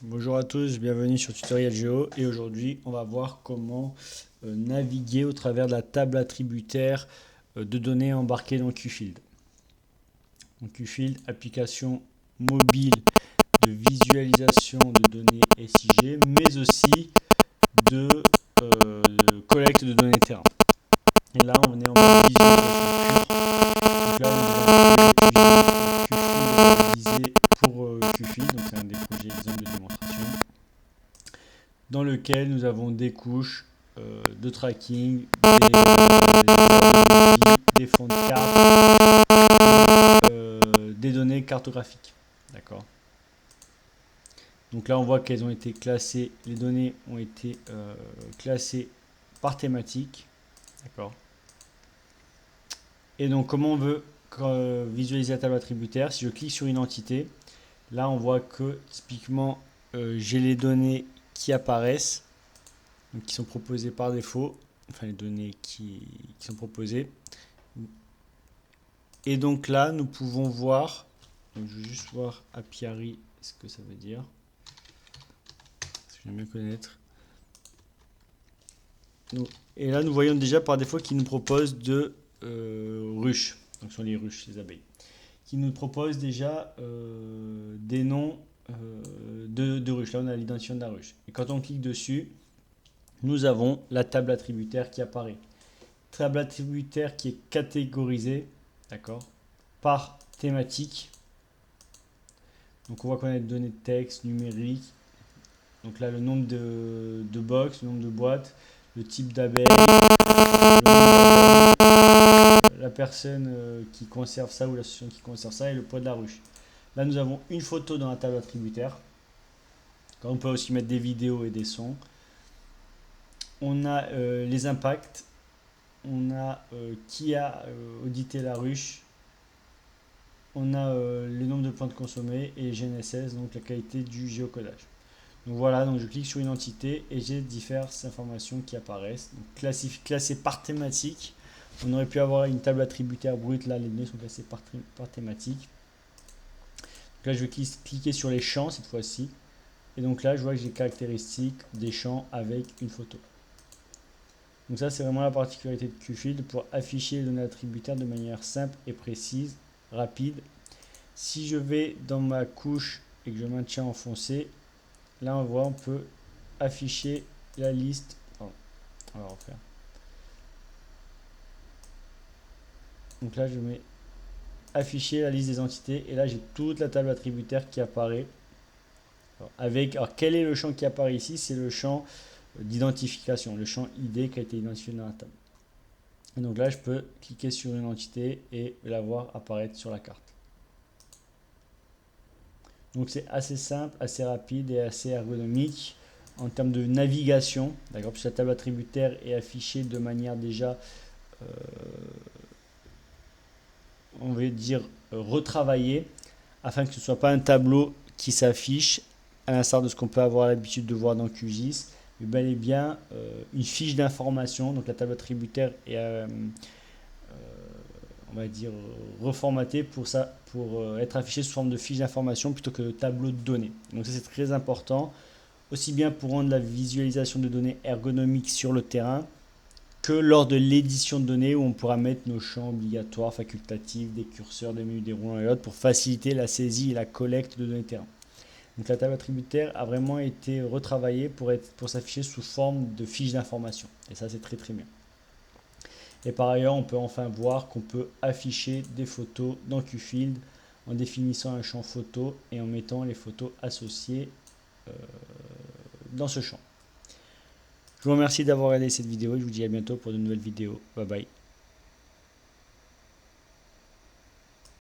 Bonjour à tous, bienvenue sur Tutoriel Géo et aujourd'hui on va voir comment naviguer au travers de la table attributaire de données embarquées dans QField. Donc QField, application mobile de visualisation de données SIG mais aussi de collecte de données terrain. Et là on est en mode visualisation pure. Donc là on est utilisé pour QField, donc c'est un des projets exemples de démonstration, dans lequel nous avons des couches de tracking, des fonds de carte, des données cartographiques. D'accord. Donc là, on voit qu'elles ont été classées, les données ont été classées par thématique. D'accord. Et donc, comment on veut visualiser la table attributaire? Si je clique sur une entité, là, on voit que typiquement, j'ai les données qui apparaissent, donc qui sont proposées par défaut, enfin les données qui sont proposées. Et donc là, nous pouvons voir, donc je vais juste voir apiary ce que ça veut dire, parce que j'aime bien connaître. Donc, et là, nous voyons déjà par défaut qu'il nous propose de ruches, donc ce sont les ruches, les abeilles, qui nous propose déjà des noms de ruches. Là, on a l'identifiant de la ruche. Et quand on clique dessus, nous avons la table attributaire qui apparaît. Table attributaire qui est catégorisée, d'accord, par thématique. Donc on voit qu'on a des données de texte, numérique. Donc là, le nombre de box, le nombre de boîtes, le type d'abeille, la personne qui conserve ça ou l'association qui conserve ça et le poids de la ruche. Là, nous avons une photo dans la table attributaire. On peut aussi mettre des vidéos et des sons. On a les impacts. On a qui a audité la ruche. On a le nombre de plantes consommées et GNSS, donc la qualité du géocodage. Donc voilà, donc je clique sur une entité et j'ai diverses informations qui apparaissent. Donc classées par thématique. On aurait pu avoir une table attributaire brute, là les données sont classées par thématique. Donc là je vais cliquer sur les champs cette fois-ci. Et donc là je vois que j'ai caractéristiques des champs avec une photo. Donc ça c'est vraiment la particularité de QField pour afficher les données attributaires de manière simple et précise, rapide. Si je vais dans ma couche et que je maintiens enfoncé, là on voit on peut afficher la liste. Oh, on va refaire. Donc là je mets afficher la liste des entités et là j'ai toute la table attributaire qui apparaît. Alors quel est le champ qui apparaît ici? C'est le champ d'identification, le champ ID qui a été identifié dans la table. Et donc là je peux cliquer sur une entité et la voir apparaître sur la carte. Donc c'est assez simple, assez rapide et assez ergonomique en termes de navigation, d'accord, puisque la table attributaire est affichée de manière déjà, on va dire, retravaillée, afin que ce ne soit pas un tableau qui s'affiche, à l'instar de ce qu'on peut avoir l'habitude de voir dans QGIS, mais bel et bien une fiche d'information. Donc la table attributaire est on va dire reformaté pour ça, pour être affiché sous forme de fiche d'information plutôt que de tableau de données. Donc ça c'est très important, aussi bien pour rendre la visualisation de données ergonomique sur le terrain que lors de l'édition de données où on pourra mettre nos champs obligatoires, facultatifs, des curseurs, des menus déroulants et autres pour faciliter la saisie et la collecte de données terrain. Donc la table attributaire a vraiment été retravaillée pour s'afficher sous forme de fiche d'information. Et ça c'est très très bien. Et par ailleurs, on peut enfin voir qu'on peut afficher des photos dans QField en définissant un champ photo et en mettant les photos associées dans ce champ. Je vous remercie d'avoir regardé cette vidéo et je vous dis à bientôt pour de nouvelles vidéos. Bye bye.